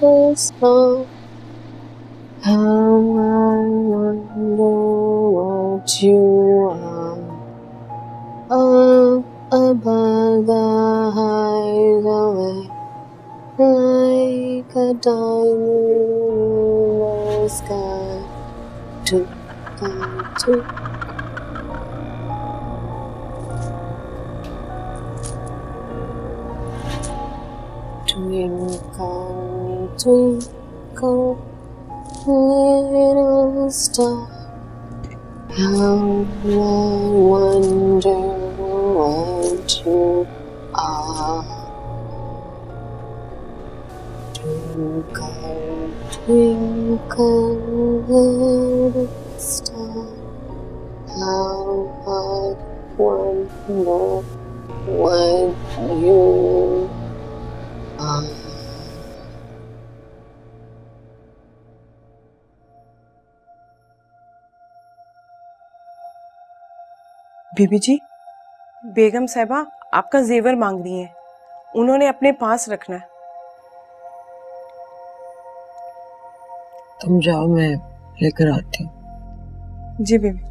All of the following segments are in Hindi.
is gone. How I wonder what you are. Up above the highway, like a diamond in the sky. Twinkle, twinkle, little star, how I wonder what you are. Twinkle, twinkle, little star, how I wonder what you are. बीबी जी, बेगम साहिबा आपका जेवर मांग रही हैं। उन्होंने अपने पास रखना है। तुम जाओ, मैं लेकर आती हूँ। जी बीबी।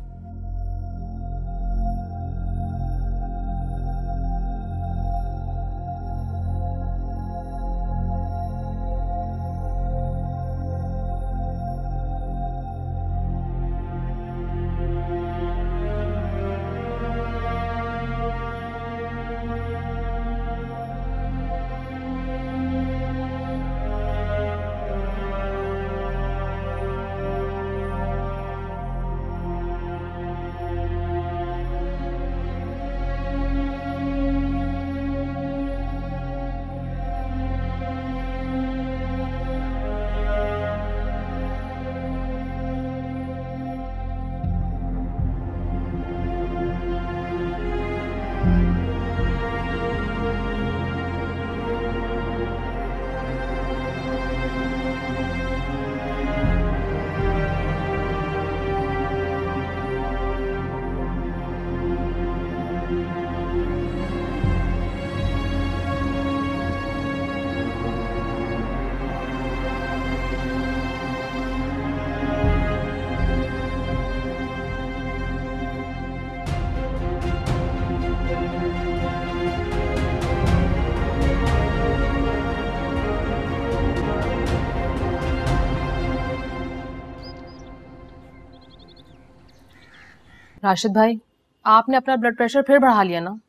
राशिद भाई, आपने अपना ब्लड प्रेशर फिर बढ़ा लिया ना।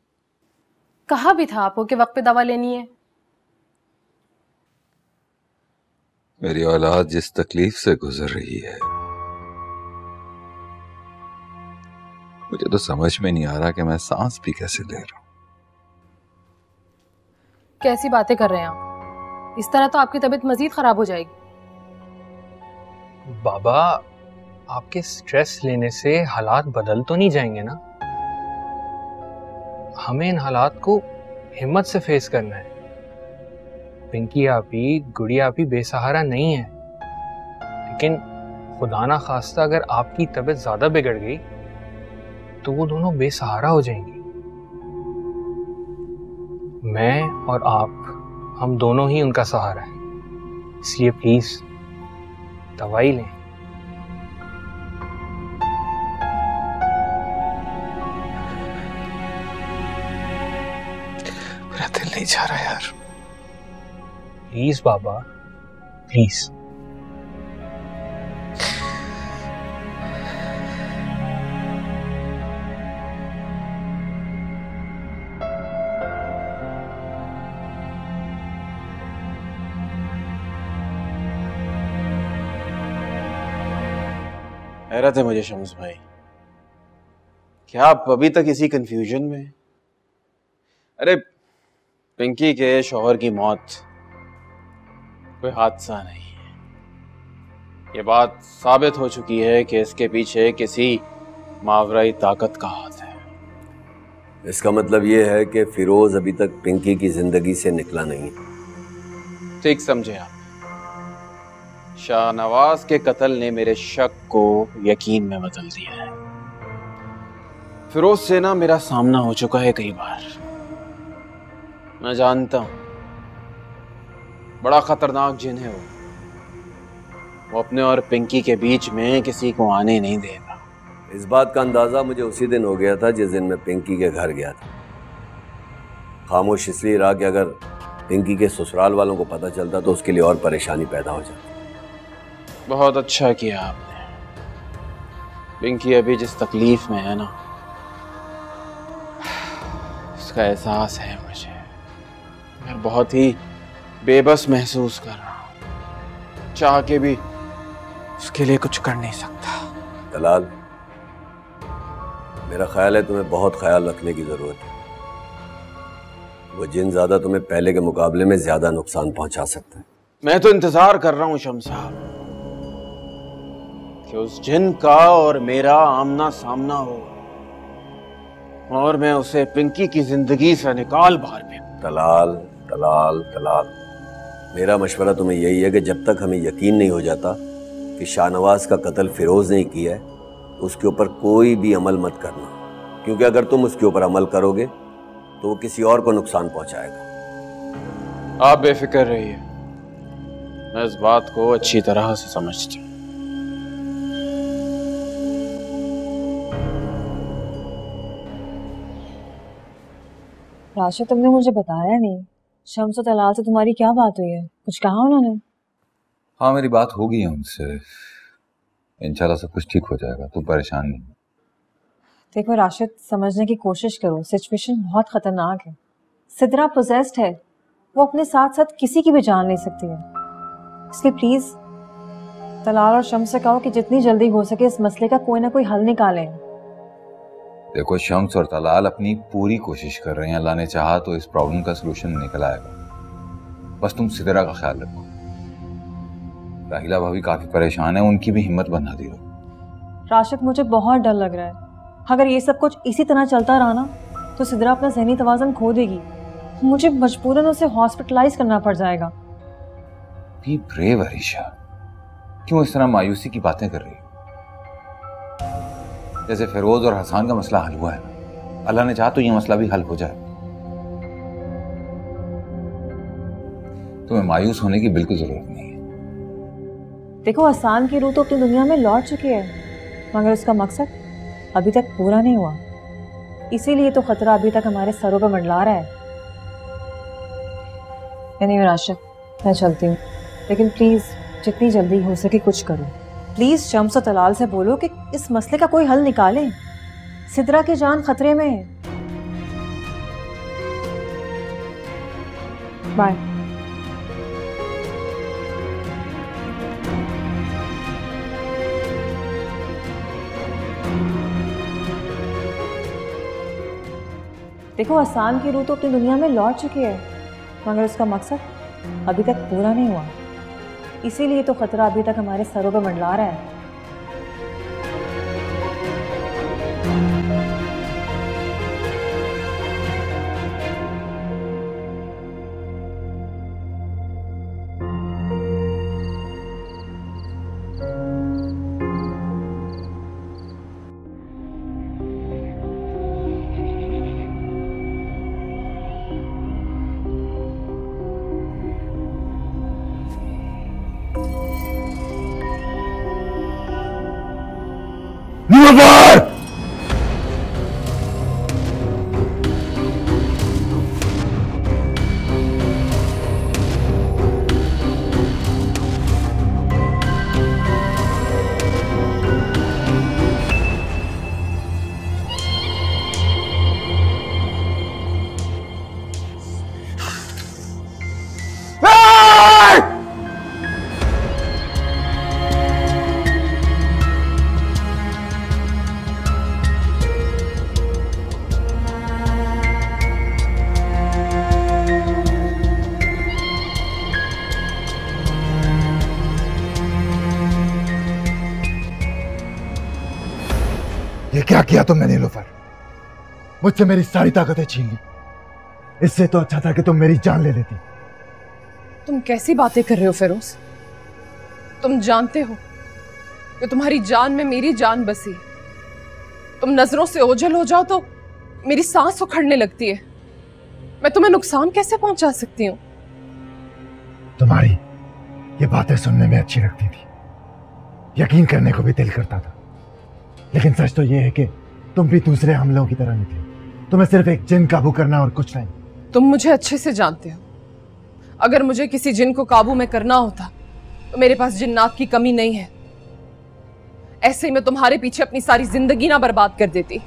कहा भी था आपको कि वक्त पे दवा लेनी है। मेरी औलाद जिस तकलीफ से गुजर रही है, मुझे तो समझ में नहीं आ रहा कि मैं सांस भी कैसे ले रहा हूं। कैसी बातें कर रहे हैं आप? इस तरह तो आपकी तबीयत मजीद खराब हो जाएगी। बाबा, आपके स्ट्रेस लेने से हालात बदल तो नहीं जाएंगे ना? हमें इन हालात को हिम्मत से फेस करना है। पिंकी आपी, गुड़िया आपी बेसहारा नहीं है, लेकिन खुदा ना खास्ता अगर आपकी तबीयत ज्यादा बिगड़ गई तो वो दोनों बेसहारा हो जाएंगी। मैं और आप, हम दोनों ही उनका सहारा है। इसलिए प्लीज दवाई लें। मेरा दिल नहीं चाह रहा यार। Please Baba, please. हैरत है मुझे शम्स भाई, क्या आप अभी तक इसी कंफ्यूजन में हैं? अरे पिंकी के शौहर की मौत कोई हादसा नहीं है। ये बात साबित हो चुकी है कि इसके पीछे किसी मावराई ताकत का हाथ है। इसका मतलब ये है कि फिरोज अभी तक पिंकी की जिंदगी से निकला नहीं। ठीक समझे आप। शाहनवाज के कत्ल ने मेरे शक को यकीन में बदल दिया है। फिरोज से ना मेरा सामना हो चुका है कई बार। मैं जानता हूं बड़ा खतरनाक जिन है वो अपने और पिंकी के बीच में किसी को आने नहीं देगा। इस बात का अंदाजा मुझे उसी दिन हो गया था जिस दिन मैं पिंकी के घर गया था। खामोश इसलिए रहा कि अगर पिंकी के ससुराल वालों को पता चलता तो उसके लिए और परेशानी पैदा हो जाती। बहुत अच्छा किया आपने। पिंकी अभी जिस तकलीफ में है ना, उसका एहसास है मुझे। मैं बहुत ही बेबस महसूस कर रहा हूँ, चाह के भी उसके लिए कुछ कर नहीं सकता। तलाल, मेरा ख्याल है तुम्हें बहुत ख्याल रखने की जरूरत है। वो जिन ज्यादा तुम्हें पहले के मुकाबले में ज्यादा नुकसान पहुंचा सकता है। मैं तो इंतजार कर रहा हूं शम्स साहब कि उस जिन का और मेरा आमना सामना हो और मैं उसे पिंकी की जिंदगी से निकाल बाहर में। तलाल तलाल तलाल, मेरा मशवरा तुम्हें यही है कि जब तक हमें यकीन नहीं हो जाता कि शाहनवाज का कत्ल फिरोज ने किया है, उसके ऊपर कोई भी अमल मत करना, क्योंकि अगर तुम उसके ऊपर अमल करोगे तो वो किसी और को नुकसान पहुंचाएगा। आप बेफिक्र रहिए, मैं इस बात को अच्छी तरह से समझता हूं। राशिद, तुमने मुझे बताया नहीं, शम्स और तलाल से तुम्हारी क्या बात हुई है? कुछ कहा उन्होंने? हाँ, मेरी बात हो गई है उनसे। इंशाल्लाह सब कुछ ठीक हो जाएगा, तू परेशान नहीं। देखो राशिद, समझने की कोशिश करो, सिचुएशन बहुत खतरनाक है। सिद्रा पोजेस्ड है, वो अपने साथ साथ किसी की भी जान ले सकती है। इसलिए प्लीज तलाल और शम्स से कहो कि जितनी जल्दी हो सके इस मसले का कोई ना कोई हल निकालें। देखो, शम्स और तलाल अपनी पूरी कोशिश कर रहे हैं। अल्लाह ने चाहा तो इस प्रॉब्लम का सलूशन निकल आएगा। बस तुम सिद्रा का ख्याल रखो। राहिला भाभी काफी परेशान है, उनकी भी हिम्मत बना दी रहो। राशिद, मुझे बहुत डर लग रहा है। अगर ये सब कुछ इसी तरह चलता रहा ना तो सिद्रा अपना ज़हनी तवाज़ुन खो देगी। मुझे मजबूरन उसे हॉस्पिटलाइज करना पड़ जाएगा। बी ब्रेव अरीशा, क्यों इस तरह मायूसी की बातें कर रही हो? जैसे फिरोज और हसन का मसला हल हुआ है ना, अल्लाह ने चाहा तो ये मसला भी हल हो जाए। तुम्हें मायूस होने की बिल्कुल जरूरत नहीं है। देखो, हसन की रूह तो अपनी दुनिया में लौट चुकी है, मगर उसका मकसद अभी तक पूरा नहीं हुआ। इसीलिए तो खतरा अभी तक हमारे सरों पर मंडला रहा है। नहीं राशिद, मैं चलती हूँ, लेकिन प्लीज जितनी जल्दी हो सके कुछ करो। प्लीज शम्स और तलाल से बोलो कि इस मसले का कोई हल निकालें। सिद्रा की जान खतरे में है। बाय। देखो, हसन की रूह तो अपनी दुनिया में लौट चुकी है, मगर उसका मकसद अभी तक पूरा नहीं हुआ। इसीलिए तो खतरा अभी तक हमारे सरों पर मंडला रहा है। ये क्या किया तुमने नीलूफर? मुझसे मेरी सारी ताकतें छीन ली। इससे तो अच्छा था कि तुम मेरी जान ले लेती। तुम कैसी बातें कर रहे हो फिरोज? तुम जानते हो कि तुम्हारी जान में मेरी जान बसी। तुम नजरों से ओझल हो जाओ तो मेरी सांस उखड़ने लगती है। मैं तुम्हें नुकसान कैसे पहुंचा सकती हूँ? तुम्हारी ये बातें सुनने में अच्छी लगती थी, यकीन करने को भी दिल करता था, लेकिन सच तो ये है कि तुम भी दूसरे हमलों की तरह निकले। तुम्हें सिर्फ एक जिन काबू करना और कुछ नहीं। तुम मुझे अच्छे से जानते हो, अगर मुझे किसी जिन को काबू में करना होता तो मेरे पास जिन्नात की कमी नहीं है। ऐसे ही मैं तुम्हारे पीछे अपनी सारी जिंदगी ना बर्बाद कर देती।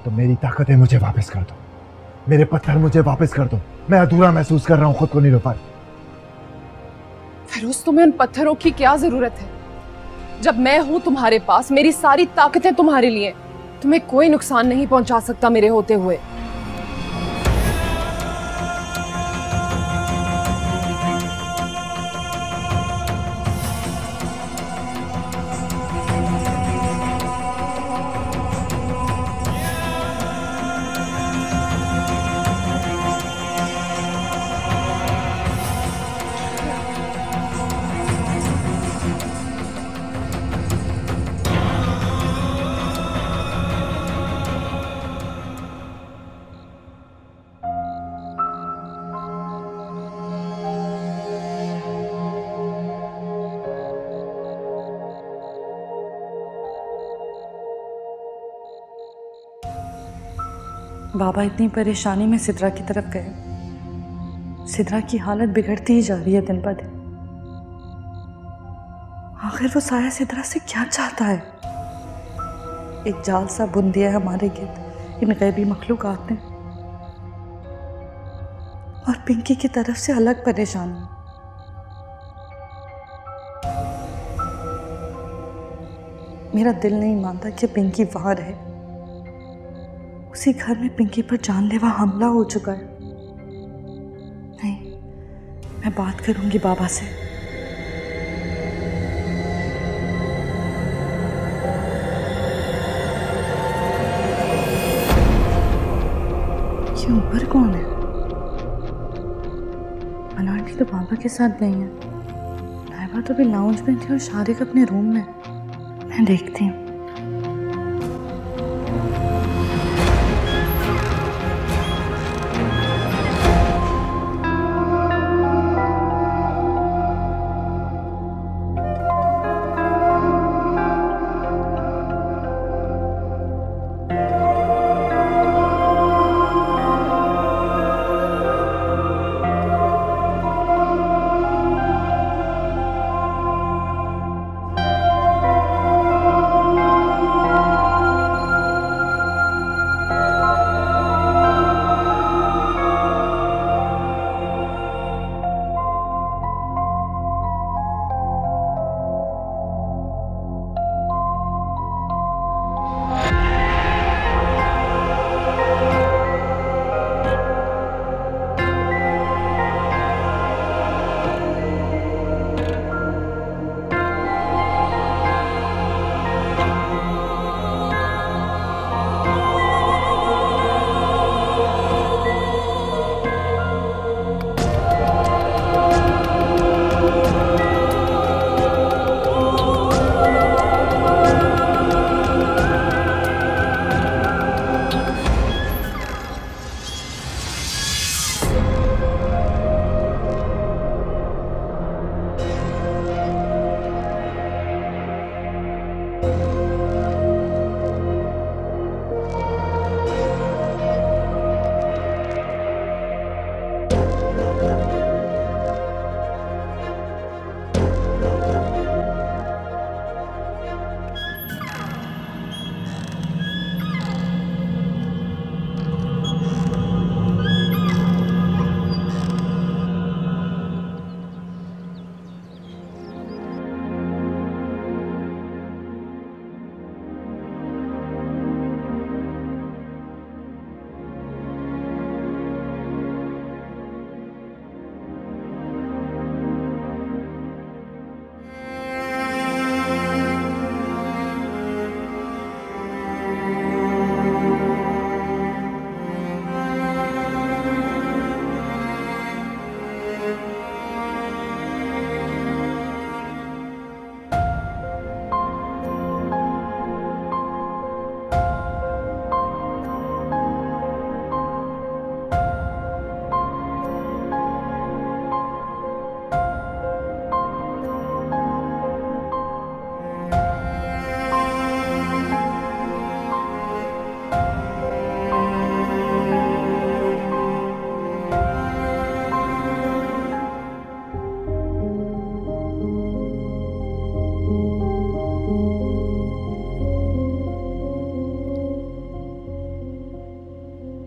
तो मेरी ताकतें मुझे वापस कर दो, मेरे पत्थर मुझे वापस कर दो। मैं अधूरा महसूस कर रहा हूं खुद को नीलोफर। फिरोज, तुम्हें उन पत्थरों की क्या जरूरत है जब मैं हूं तुम्हारे पास? मेरी सारी ताकतें तुम्हारे लिए, तुम्हें कोई नुकसान नहीं पहुंचा सकता मेरे होते हुए। बाबा इतनी परेशानी में सिद्रा की तरफ गए। सिद्रा की हालत बिगड़ती ही जा रही है दिन ब दिन। आखिर वो साया सिद्रा से क्या चाहता है? एक जाल सा बुन दिया है हमारे गिर्द इन गैबी मखलूकात ने, और पिंकी की तरफ से अलग परेशानी। मेरा दिल नहीं मानता कि पिंकी वहां रहे। उसी घर में पिंकी पर जानलेवा हमला हो चुका है। नहीं, मैं बात करूंगी बाबा से। ये ऊपर कौन है? अनारकली तो बाबा के साथ गई है। नायबा तो भी लाउंज में थी और शारिक अपने रूम में। मैं देखती हूँ।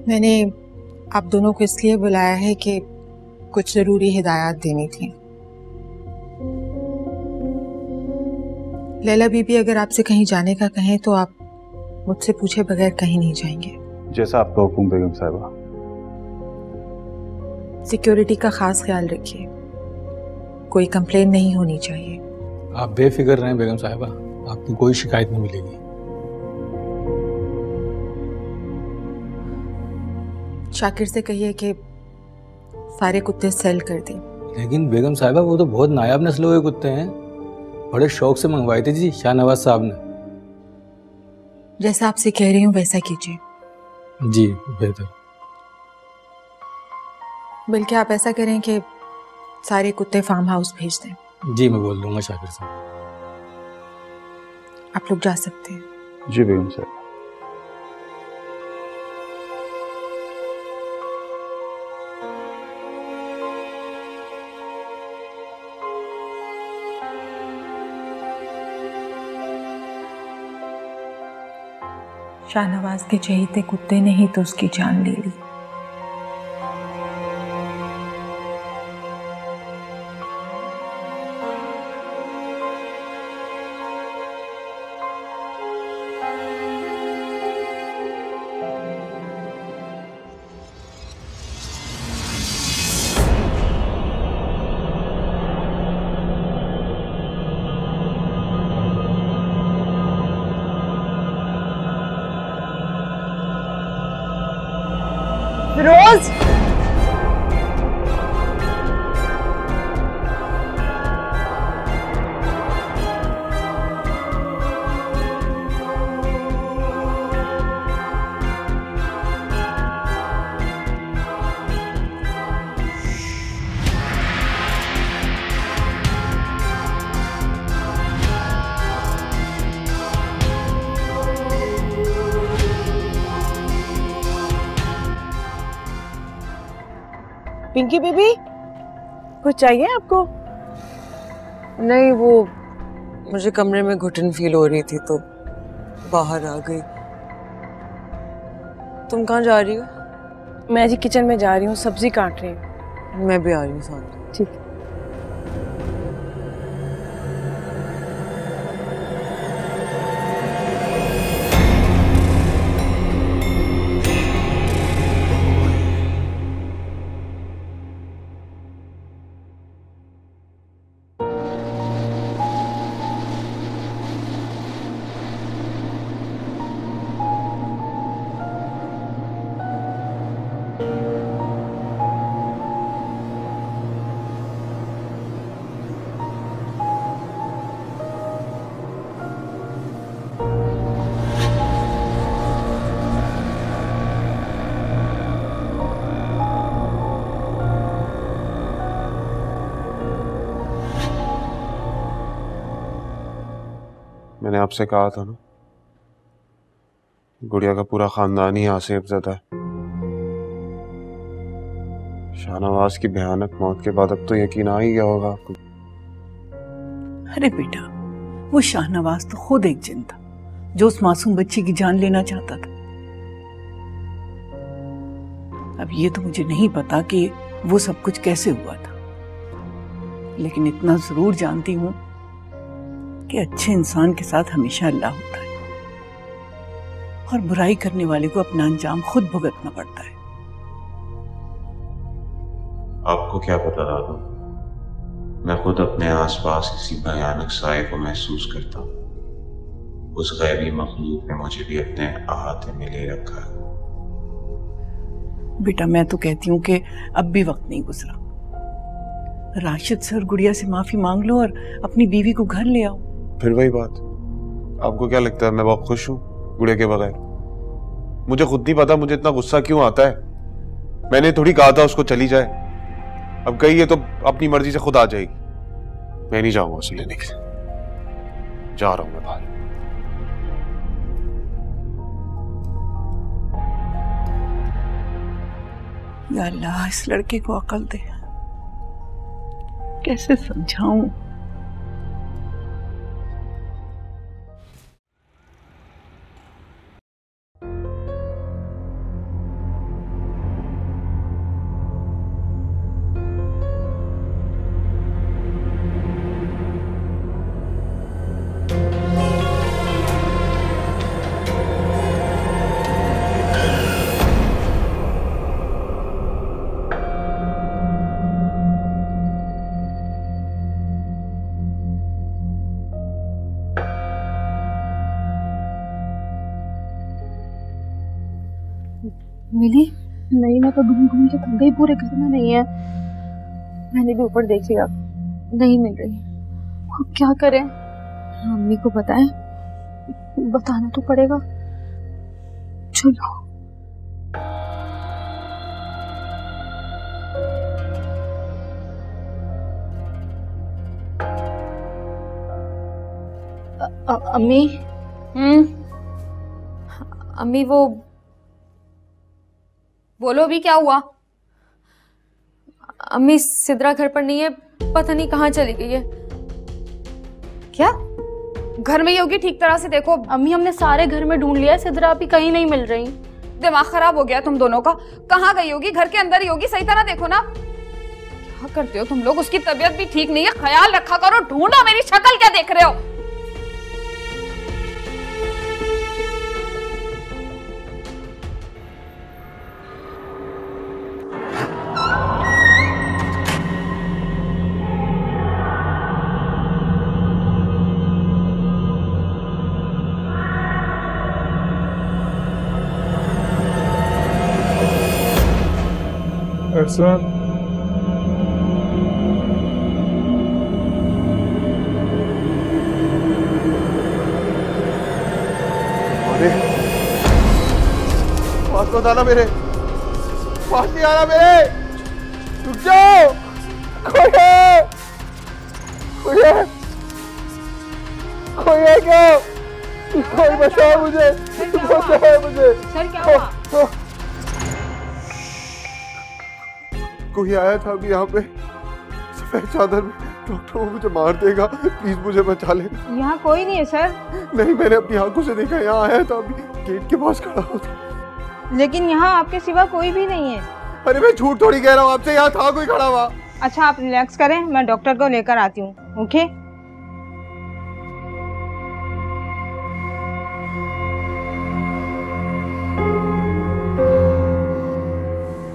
मैंने आप दोनों को इसलिए बुलाया है कि कुछ जरूरी हिदायत देनी थी। लैला बीबी अगर आपसे कहीं जाने का कहें तो आप मुझसे पूछे बगैर कहीं नहीं जाएंगे। जैसा आपका हुक्म बेगम साहिबा। सिक्योरिटी का खास ख्याल रखिए, कोई कंप्लेन नहीं होनी चाहिए। आप बेफिक्र रहें बेगम साहिबा, आपको कोई शिकायत नहीं मिलेगी। शाकिर से कहिए कि सारे कुत्ते सेल कर दें। लेकिन बेगम साहिबा वो तो बहुत नायाब नस्लों के कुत्ते हैं, बड़े शौक से मंगवाए थे जी शाहनवाज साहब ने। जैसा आपसे कह रही हूँ वैसा कीजिए। जी बेहतर। बल्कि आप ऐसा करें कि सारे कुत्ते फार्म हाउस भेज दें। जी मैं बोल दूंगा शाकिर साहब। आप लोग जा सकते हैं। जी बेगम साहिबा। शाहनवाज के चहेते कुत्ते ने ही तो उसकी जान ले ली। रोज पिंकी बेबी, कुछ चाहिए आपको? नहीं, वो मुझे कमरे में घुटन फील हो रही थी तो बाहर आ गई। तुम कहाँ जा रही हो? मैं जी किचन में जा रही हूँ, सब्जी काट रही हूँ। मैं भी आ रही हूँ साथ। ठीक। मैंने आपसे कहा था ना, गुड़िया का पूरा खानदान ही आसिफ ज़दा है। शाहनवाज की भयानक मौत के बाद अब तो यकीन आ ही गया होगा आपको। अरे बेटा, वो शाहनवाज तो खुद एक जिन था जो उस मासूम बच्ची की जान लेना चाहता था। अब ये तो मुझे नहीं पता कि वो सब कुछ कैसे हुआ था, लेकिन इतना जरूर जानती हूं कि अच्छे इंसान के साथ हमेशा अल्लाह होता है और बुराई करने वाले को अपना अंजाम खुद भुगतना पड़ता है। आपको क्या पता दादा, मैं खुद अपने आसपास इसी भयानक साए को महसूस करता हूँ। उस गैबी मखलूक ने मुझे भी अपने अहाते में ले रखा है। बेटा, मैं तो कहती हूँ कि अब भी वक्त नहीं गुजरा। राशिद से और गुड़िया से माफी मांग लो और अपनी बीवी को घर ले आओ। फिर वही बात, आपको क्या लगता है मैं बहुत खुश हूँ गुड़िया के बगैर? मुझे खुद नहीं पता मुझे इतना गुस्सा क्यों आता है। मैंने थोड़ी कहा था उसको चली जाए, अब गई है तो अपनी मर्जी से खुद आ जाएगी। मैं नहीं जाऊंगा उसे लेने के लिए, जा रहा हूं मैं बाहर। या अल्लाह, इस लड़के को अकल दे, कैसे समझाऊं। मिली? नहीं, मैं तो ढूंढ ढूंढ के थक गई, पूरे घर में नहीं है। मैंने भी ऊपर देख लिया, नहीं मिल रही। अब क्या करें? मम्मी को बताएं? बताना तो पड़ेगा। चलो। अम्मी। अम्मी वो बोलो, अभी क्या हुआ? अम्मी सिद्रा घर पर नहीं है, पता नहीं कहाँ चली गई है। क्या? घर में ही होगी, ठीक तरह से देखो। अम्मी हमने सारे घर में ढूंढ लिया, सिद्रा अभी कहीं नहीं मिल रही। दिमाग खराब हो गया तुम दोनों का। कहाँ गई होगी? घर के अंदर ही होगी, सही तरह देखो ना। क्या करते हो तुम लोग? उसकी तबीयत भी ठीक नहीं है, ख्याल रखा करो। ढूंढो, मेरी शक्ल क्या देख रहे हो? एहसान, अरे पास मत आना मेरे, पास नहीं आना मेरे, रुक जाओ। कोई है? कोई है? कोई है क्या? कोई बचाओ मुझे, बचाओ मुझे। सर क्या हुआ? कोई आया था अभी यहाँ पे सफेद चादर में, डॉक्टर वो मुझे मार देगा, प्लीज मुझे बचा ले। यहाँ कोई नहीं है सर। नहीं, मैंने अपनी आंखों से देखा, यहाँ आया था अभी, गेट के पास खड़ा होता। लेकिन यहाँ आपके सिवा कोई भी नहीं है। अरे मैं झूठ थोड़ी कह रहा हूँ आपसे, यहाँ था कोई खड़ा हुआ। अच्छा आप रिलैक्स करें, मैं डॉक्टर को लेकर आती हूँ। ओके?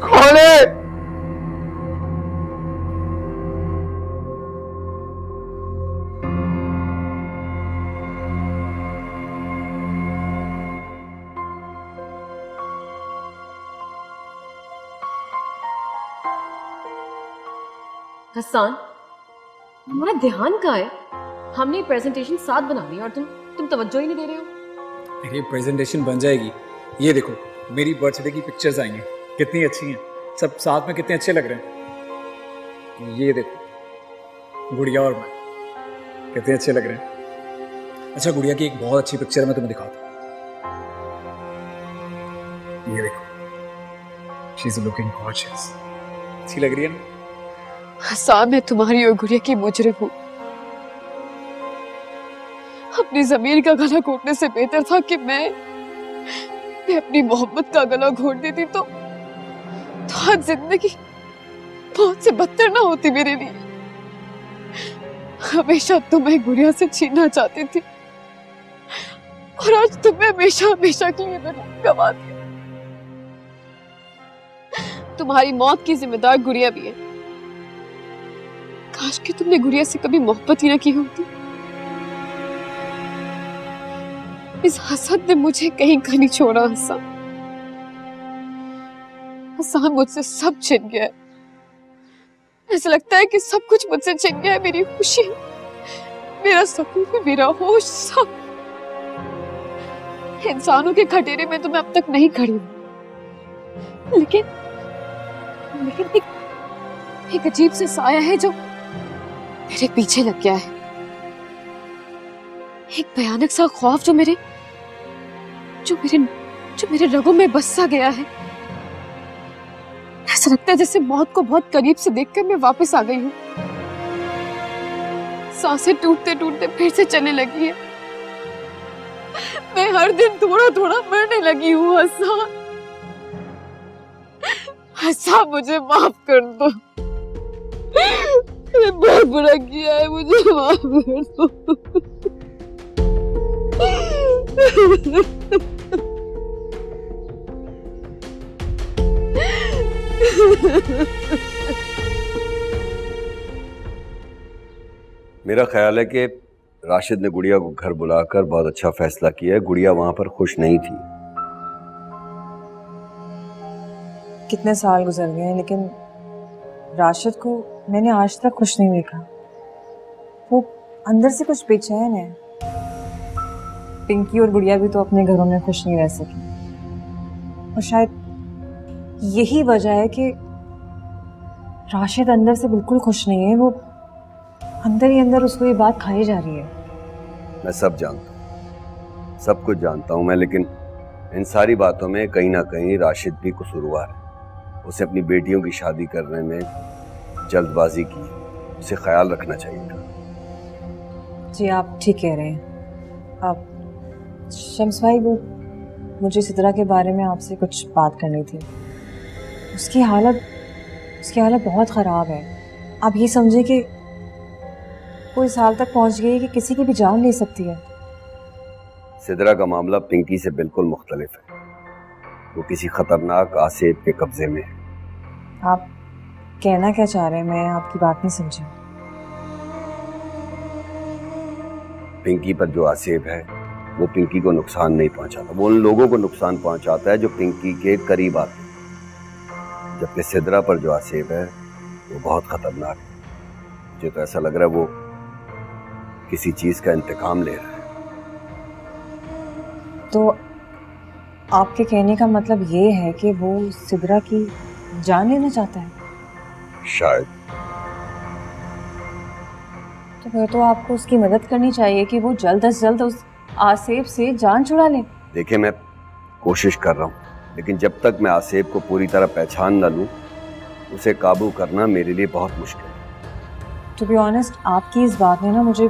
कौन है? हसन, तुम्हारा ध्यान कहाँ है? हमने प्रेजेंटेशन साथ बना ली और तुम तवज्जो ही नहीं दे रहे हो। मेरी प्रेजेंटेशन बन जाएगी। ये देखो, मेरी बर्थडे की पिक्चर्स आएंगी, कितनी अच्छी हैं, सब साथ में कितने अच्छे लग रहे हैं। ये देखो, गुड़िया और मैं कितने अच्छे लग रहे हैं। अच्छा, गुड़िया की एक बहुत अच्छी पिक्चर मैं तुम्हें दिखाता हूँ। ये देखो, शी इज लुकिंग गॉर्जियस। अच्छी लग रही है ना? हसन, मैं तुम्हारी और गुड़िया की मुजरिम हूँ। अपनी ज़मीर का गला घोटने से बेहतर था कि मैं अपनी मोहब्बत का गला घोट देती तो आज जिंदगी बहुत से बदतर ना होती मेरे लिए। हमेशा तुम्हें गुड़िया से छीनना चाहती थी और आज तुम्हें हमेशा हमेशा के लिए मैंने गवा दिया। तुम्हारी मौत की जिम्मेदार गुड़िया भी है। काश कि तुमने गुड़िया से कभी मोहब्बत ही ना की होती। इस हसद ने मुझे कहीं का नहीं छोड़ा। हसन, हसन मुझसे सब छिन गया है। ऐसा लगता है कि सब कुछ मुझसे छिन गया है, मेरी खुशी, मेरा सुकून, मेरा होश, सब। इंसानों के खटेरे में तो मैं अब तक नहीं खड़ी हूं, लेकिन एक अजीब से साया है जो मेरे पीछे लग गया है। एक भयानक सा खौफ जो मेरे रगों में बस सा गया है। ऐसा लगता है जैसे मौत को बहुत करीब से देखकर मैं वापस आ गई हूँ। सांसें टूटते टूटते फिर से चलने लगी है। मैं हर दिन थोड़ा थोड़ा मरने लगी हूँ। हसन, हसन, मुझे माफ कर दो। मैंने बहुत बुरा किया है, मुझे माफ कर दो। मेरा ख्याल है कि राशिद ने गुड़िया को घर बुलाकर बहुत अच्छा फैसला किया है। गुड़िया वहां पर खुश नहीं थी। कितने साल गुजर गए हैं, लेकिन राशिद को मैंने आज तक खुश नहीं देखा। वो अंदर से कुछ बेचैन है। पिंकी और गुड़िया भी तो अपने घरों में खुश नहीं रह सकी, और शायद यही वजह है कि राशिद अंदर से बिल्कुल खुश नहीं है। वो अंदर ही अंदर उसको ये बात खाई जा रही है। मैं सब जानता हूँ, सब कुछ जानता हूँ मैं, लेकिन इन सारी बातों में कहीं ना कहीं राशिद भी कसूरवार है। उसे अपनी बेटियों की शादी करने में जल्दबाजी की, उसे ख्याल रखना चाहिए था। जी आप ठीक कह रहे हैं। आप शम्स भाई, वो मुझे सिद्रा के बारे में आपसे कुछ बात करनी थी। उसकी हालत बहुत ख़राब है। आप ये समझे कि वो इस हाल तक पहुंच गई है कि किसी की भी जान ले सकती है। सिद्रा का मामला पिंकी से बिल्कुल मुख्तलिफ है। वो किसी खतरनाक आसेब के कब्जे में है। आप कहना क्या चाह रहे हैं? मैं आपकी बात नहीं समझी। पिंकी पर जो आसेब है वो पिंकी को नुकसान नहीं पहुंचाता, वो उन लोगों को नुकसान पहुंचाता है जो पिंकी के करीब आते हैं। जबकि सिद्रा पर जो आसेब है वो बहुत खतरनाक है। मुझे तो ऐसा लग रहा है वो किसी चीज का इंतकाम ले रहा है। तो आपके कहने का मतलब ये है कि वो सिद्रा की जान लेना चाहता है? शायद। तो फिर तो आपको उसकी मदद करनी चाहिए कि वो जल्द से जल्द उस आसेब से जान छुड़ा ले। देखिए, मैं कोशिश कर रहा हूँ, लेकिन जब तक मैं आसेब को पूरी तरह पहचान न लूँ, उसे काबू करना मेरे लिए बहुत मुश्किल है। टू बी ऑनेस्ट, आपकी इस बात ने ना मुझे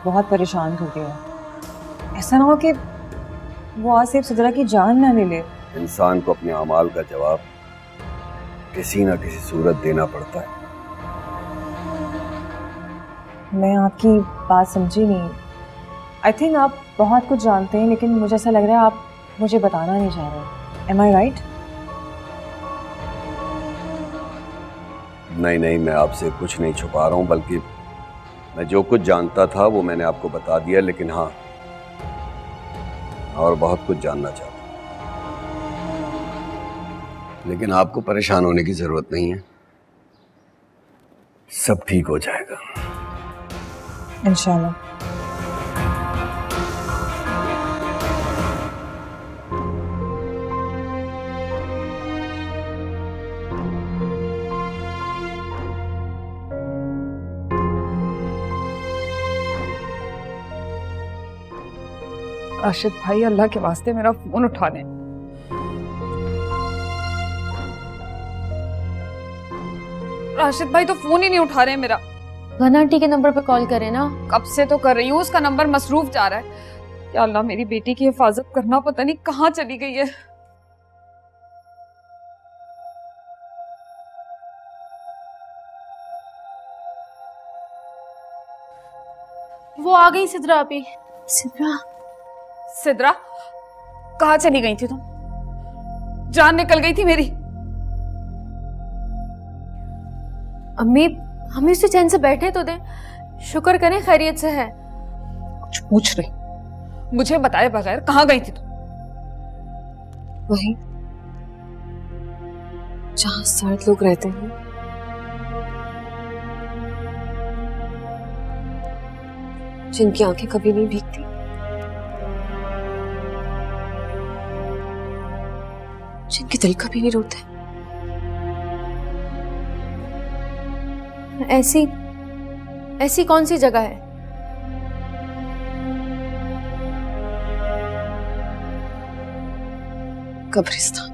बहुत परेशान कर दिया। ऐसा ना हो कि वो आसिफ सिद्रा की जान ना ले ले। इंसान को अपने अमाल का जवाब किसी न किसी सूरत देना पड़ता है। मैं आपकी बात समझी नहीं। आई थिंक आप बहुत कुछ जानते हैं, लेकिन मुझे ऐसा लग रहा है आप मुझे बताना नहीं चाह रहे। एम आई राइट? नहीं, मैं आपसे कुछ नहीं छुपा रहा हूँ, बल्कि मैं जो कुछ जानता था वो मैंने आपको बता दिया। लेकिन हाँ, और बहुत कुछ जानना चाहता हूँ। लेकिन आपको परेशान होने की जरूरत नहीं है, सब ठीक हो जाएगा इंशाल्लाह। राशिद भाई, अल्लाह के वास्ते मेरा फोन उठा लें। राशिद भाई तो फोन ही नहीं उठा रहे हैं मेरा। गन आंटी के नंबर पे कॉल करें ना। कब से तो कर रही हूँ, उसका नंबर मसरूफ जा रहा है। या अल्लाह, मेरी बेटी की हिफाजत करना, पता नहीं कहाँ चली गई है। वो आ गई सिद्रा आपी। सिद्रा, कहाँ चली गई थी तुम? जान निकल गई थी मेरी। अम्मी, हमें उसे चैन से बैठने तो दें। शुक्र करें खैरियत से है। कुछ पूछ रही, मुझे बताए बगैर कहाँ गई थी तुम? वहीं जहां 60 लोग रहते हैं। जिनकी आंखें कभी नहीं भीगती, जिनके दिल कभी नहीं रोते। ऐसी कौन सी जगह है? कब्रिस्तान।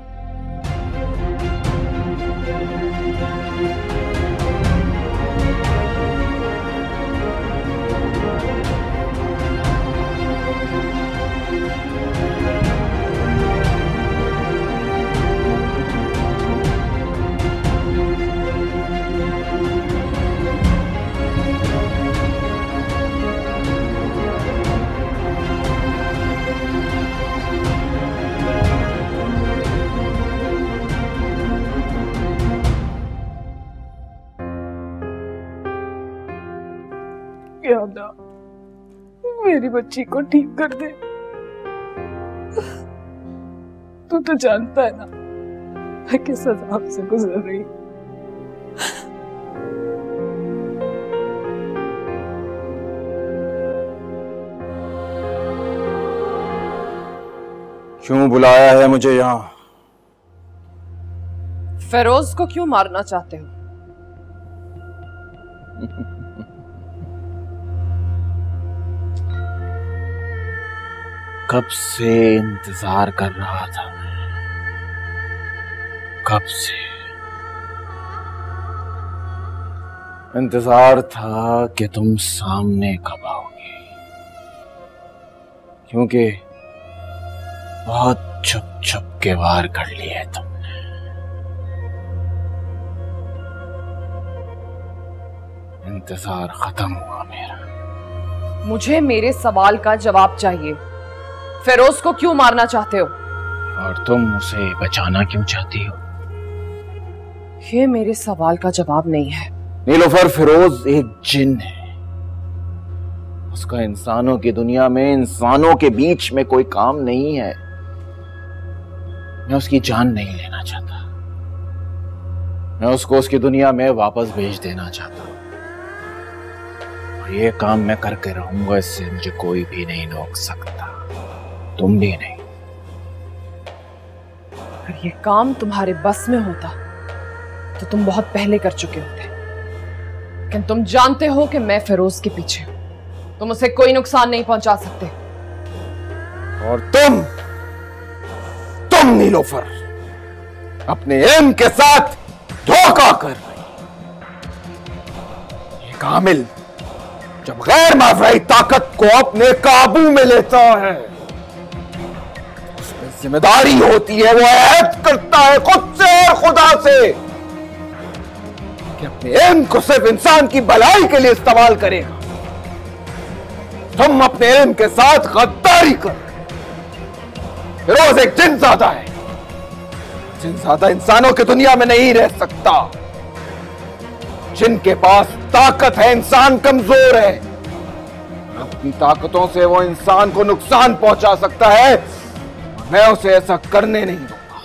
यादा, मेरी बच्ची को ठीक कर दे। तू तो जानता है ना, मैं किस अजाब से गुजर रही हूँ। क्यों बुलाया है मुझे यहाँ? फेरोज को क्यों मारना चाहते हो? कब से इंतजार कर रहा था मैं, कब से इंतजार था कि तुम सामने कब आओगे, क्योंकि बहुत छुप छुप के वार कर लिए तुमने। इंतजार खत्म हुआ मेरा। मुझे मेरे सवाल का जवाब चाहिए। फेरोज को क्यों मारना चाहते हो? और तुम उसे बचाना क्यों चाहती हो? ये मेरे सवाल का जवाब नहीं है। नीलोफर, फिरोज एक जिन है। उसका इंसानों की दुनिया में, इंसानों के बीच में कोई काम नहीं है। मैं उसकी जान नहीं लेना चाहता। मैं उसको उसकी दुनिया में वापस भेज देना चाहता हूं। और ये काम मैं करके रहूंगा, इससे मुझे कोई भी नहीं रोक सकता, तुम भी नहीं। अगर ये काम तुम्हारे बस में होता तो तुम बहुत पहले कर चुके होते, लेकिन तुम जानते हो कि मैं फिरोज के पीछे हूं। तुम उसे कोई नुकसान नहीं पहुंचा सकते। और तुम नीलोफर अपने एम के साथ धोखा कर रही। ये कामिल जब गैर माफराई ताकत को अपने काबू में लेता है, उसमें जिम्मेदारी होती है, वो ऐद करता है खुद से और खुदा से कि अपने एम को सिर्फ इंसान की भलाई के लिए इस्तेमाल करेगा। तुम अपने एम के साथ गद्दारी कर। फिरोज एक जिनज़ादा है। जिनज़ादा इंसानों की दुनिया में नहीं रह सकता। जिनके पास ताकत है, इंसान कमजोर है। अपनी ताकतों से वो इंसान को नुकसान पहुंचा सकता है। मैं उसे ऐसा करने नहीं दूंगा।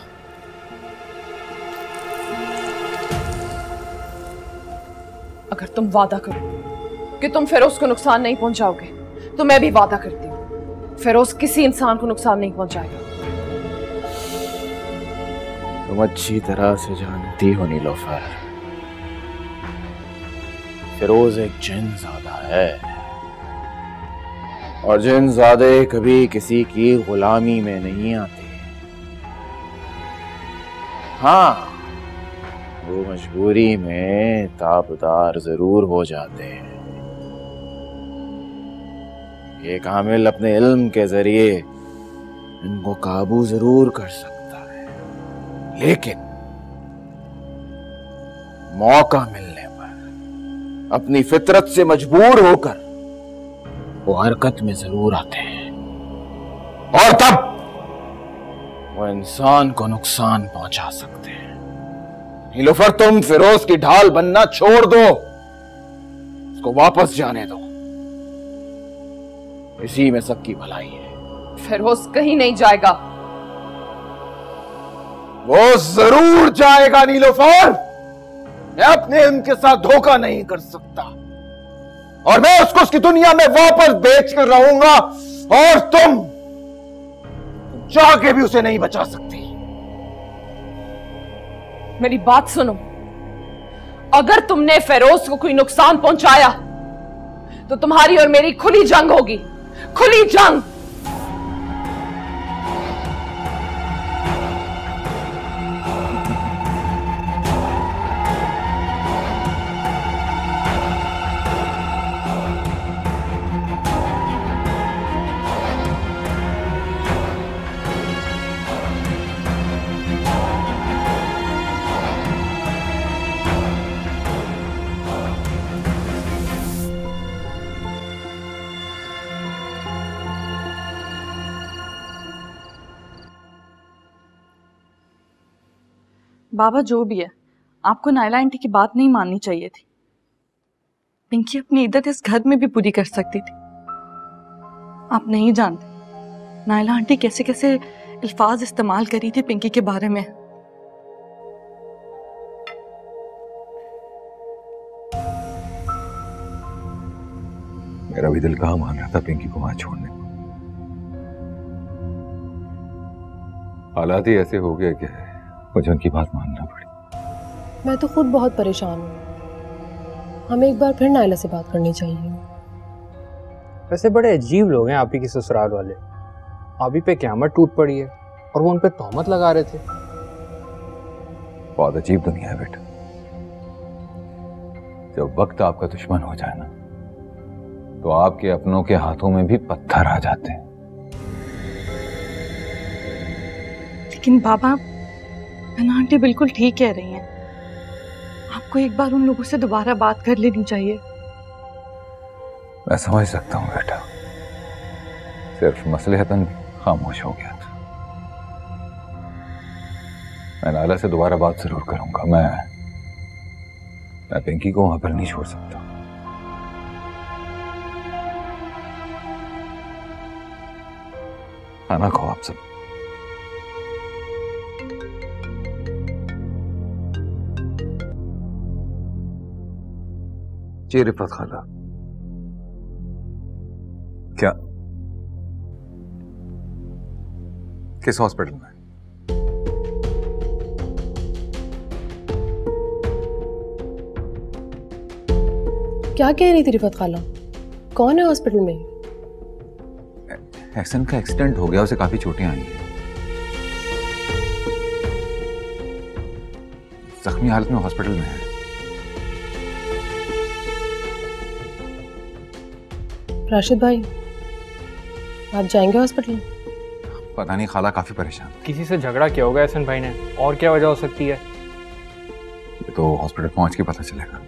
अगर तुम वादा करो कि तुम फिरोज को नुकसान नहीं पहुंचाओगे, तो मैं भी वादा करती हूं फिरोज किसी इंसान को नुकसान नहीं पहुंचाएगा। तुम अच्छी तरह से जानती हो नीलोफर, फिरोज एक जिनज़ादा है, और जिनज़ादे कभी किसी की गुलामी में नहीं आते। हाँ, वो मजबूरी में ताबदार जरूर हो जाते हैं। ये कामिल अपने इल्म के जरिए इनको काबू जरूर कर सकता है, लेकिन मौका मिलने पर अपनी फितरत से मजबूर होकर वो हरकत में जरूर आते हैं, और तब वो इंसान को नुकसान पहुंचा सकते हैं। नीलोफर, तुम फिरोज की ढाल बनना छोड़ दो, उसको वापस जाने दो। इसी में सबकी भलाई है। फिरोज कहीं नहीं जाएगा। वो जरूर जाएगा नीलोफर। मैं अपने इनके साथ धोखा नहीं कर सकता, और मैं उसको उसकी दुनिया में वापस बेच कर रहूंगा, और तुम चाह के भी उसे नहीं बचा सकती। मेरी बात सुनो, अगर तुमने फिरोज को कोई नुकसान पहुंचाया तो तुम्हारी और मेरी खुली जंग होगी, खुली जंग। बाबा जो भी है, आपको नायला आंटी की बात नहीं माननी चाहिए थी। पिंकी अपनी इज्जत इस घर में भी पूरी कर सकती थी। आप नहीं जानते नायला आंटी कैसे कैसे अल्फाज इस्तेमाल करी थी पिंकी के बारे में। मेरा भी दिल कहाँ मान रहा था पिंकी को वहां छोड़ने को। हालात ही ऐसे हो गए कि मुझे उनकी बात मानना पड़ी। मैं तो खुद बहुत परेशान हूँ। हमें एक बार फिर नायला से बात करनी चाहिए। वैसे बड़े अजीब लोग हैं आप ही के ससुराल वाले। आप ही पे क़यामत टूट पड़ी है और वो उन पे तोहमत लगा रहे थे। बहुत अजीब दुनिया है बेटा। जब वक्त आपका दुश्मन हो जाए ना, तो आपके अपनों के हाथों में भी पत्थर आ जाते हैं। लेकिन बाबा, अन्ना आंटी बिल्कुल ठीक कह रही हैं। आपको एक बार उन लोगों से दोबारा बात कर लेनी चाहिए। मैं समझ सकता हूँ बेटा, सिर्फ मसलहतन खामोश हो गया था। मैं नाला से दोबारा बात जरूर करूंगा। मैं पिंकी को वहां पर नहीं छोड़ सकता। खाना खाओ आप सब। जी रिफत खाला। क्या? किस हॉस्पिटल में? क्या कह रही थी रिफत खाला? कौन है हॉस्पिटल में? एक्सन का एक्सीडेंट हो गया, उसे काफी चोटें आई हैं। जख्मी हालत में हॉस्पिटल में है। राशिद भाई, आप जाएंगे हॉस्पिटल? पता नहीं, खाला काफी परेशान। किसी से झगड़ा किया होगा एहसन भाई ने, और क्या वजह हो सकती है? ये तो हॉस्पिटल पहुंच के पता चलेगा।